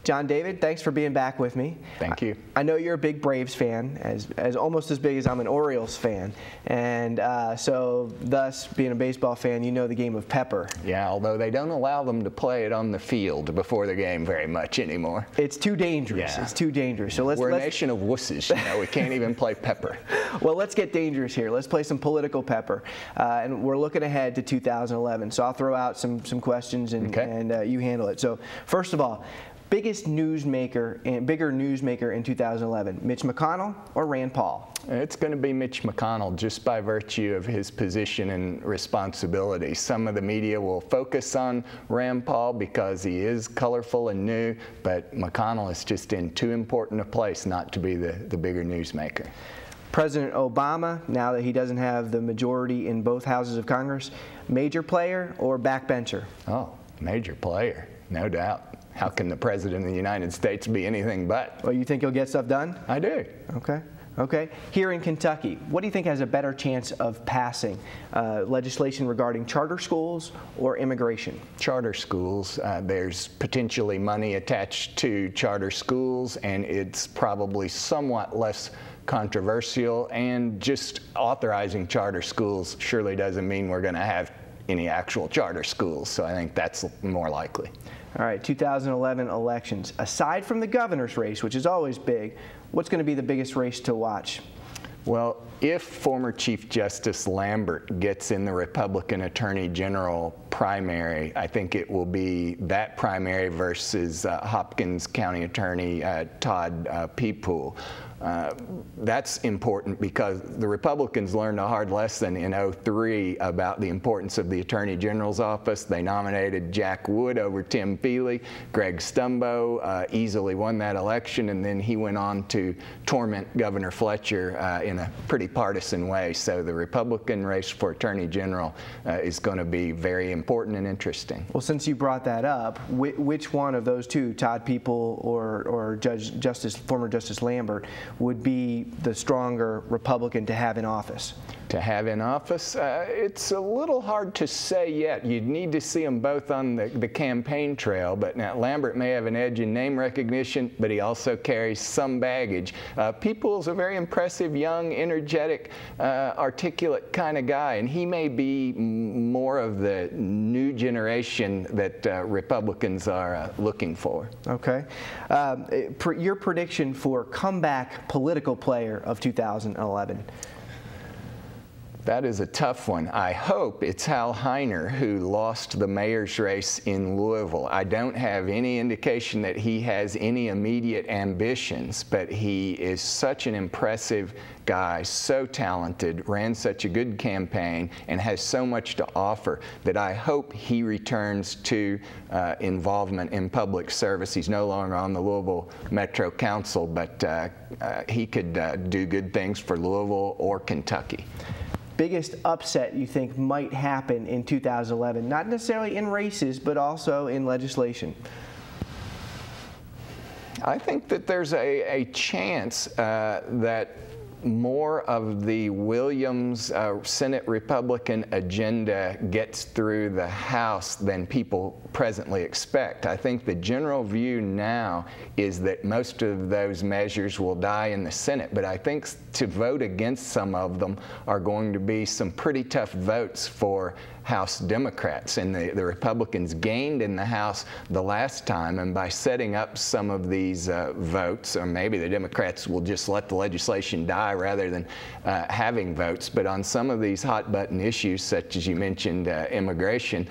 John David, thanks for being back with me. Thank you. I know you're a big Braves fan, as almost as big as I'm an Orioles fan, and so thus, being a baseball fan, you know the game of pepper. Yeah, although they don't allow them to play it on the field before the game very much anymore. It's too dangerous. Yeah. It's too dangerous. So we're a nation of wusses. You know, we can't even play pepper. Well, let's get dangerous here. Let's play some political pepper, and we're looking ahead to 2011. So I'll throw out some questions, and you handle it. So first of all, biggest newsmaker and bigger newsmaker in 2011, Mitch McConnell or Rand Paul? It's going to be Mitch McConnell, just by virtue of his position and responsibility. Some of the media will focus on Rand Paul because he is colorful and new, but McConnell is just in too important a place not to be the bigger newsmaker. President Obama, now that he doesn't have the majority in both houses of Congress, major player or backbencher? Oh, major player, no doubt. How can the President of the United States be anything but? Well, you think he'll get stuff done? I do. Okay. Okay. Here in Kentucky, what do you think has a better chance of passing? Legislation regarding charter schools or immigration? Charter schools. There's potentially money attached to charter schools, and it's probably somewhat less controversial, and just authorizing charter schools surely doesn't mean we're going to have any actual charter schools, so I think that's more likely. All right, 2011 elections. Aside from the governor's race, which is always big, what's going to be the biggest race to watch? Well, if former Chief Justice Lambert gets in the Republican Attorney General primary, I think it will be that primary versus Hopkins County Attorney Todd Peepool. That's important because the Republicans learned a hard lesson in '03 about the importance of the Attorney General's office. They nominated Jack Wood over Tim Feely. Greg Stumbo easily won that election, and then he went on to torment Governor Fletcher in a pretty partisan way. So the Republican race for Attorney General is going to be very important and interesting. Well, since you brought that up, which one of those two, Todd Peepool or former Justice Lambert, would be the stronger Republican to have in office? To have in office? It's a little hard to say yet. You'd need to see them both on the campaign trail, but now Lambert may have an edge in name recognition, but he also carries some baggage. Peepool's a very impressive, young, energetic, articulate kind of guy, and he may be more of the new generation that Republicans are looking for. Okay. Your prediction for comeback political player of 2011? That is a tough one. I hope it's Hal Heiner, who lost the mayor's race in Louisville. I don't have any indication that he has any immediate ambitions, but he is such an impressive guy, so talented, ran such a good campaign, and has so much to offer that I hope he returns to involvement in public service. He's no longer on the Louisville Metro Council, but he could do good things for Louisville or Kentucky. Biggest upset you think might happen in 2011, not necessarily in races, but also in legislation? I think that there's a chance that more of the Williams Senate Republican agenda gets through the House than people presently expect. I think the general view now is that most of those measures will die in the Senate, but I think to vote against some of them are going to be some pretty tough votes for House Democrats, and the Republicans gained in the House the last time, and by setting up some of these votes, or maybe the Democrats will just let the legislation die rather than having votes, but on some of these hot button issues, such as you mentioned immigration,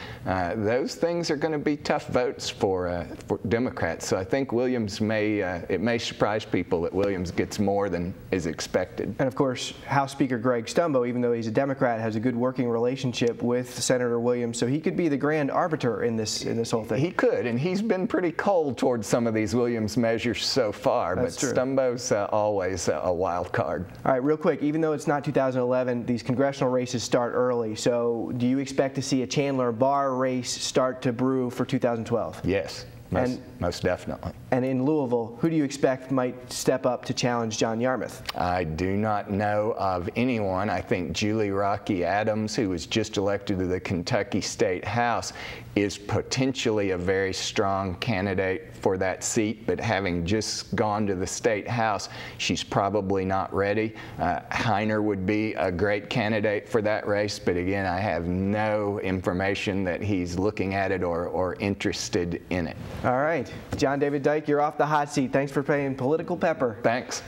those things are going to be tough votes for Democrats. So I think Williams it may surprise people that Williams gets more than is expected. And of course, House Speaker Greg Stumbo, even though he's a Democrat, has a good working relationship with Senator Williams, so he could be the grand arbiter in this whole thing. He could, and he's been pretty cold towards some of these Williams measures so far. That's but true. Stumbo's always a wild card. All right, real quick, even though it's not 2011, these congressional races start early. So do you expect to see a Chandler Barr race start to brew for 2012? Yes. Most definitely. And in Louisville, who do you expect might step up to challenge John Yarmouth? I do not know of anyone. I think Julie Rocky Adams, who was just elected to the Kentucky State House, is potentially a very strong candidate for that seat, but having just gone to the State House, she's probably not ready. Heiner would be a great candidate for that race, but again, I have no information that he's looking at it or interested in it. All right. John David Dyche, you're off the hot seat. Thanks for playing Political Pepper. Thanks.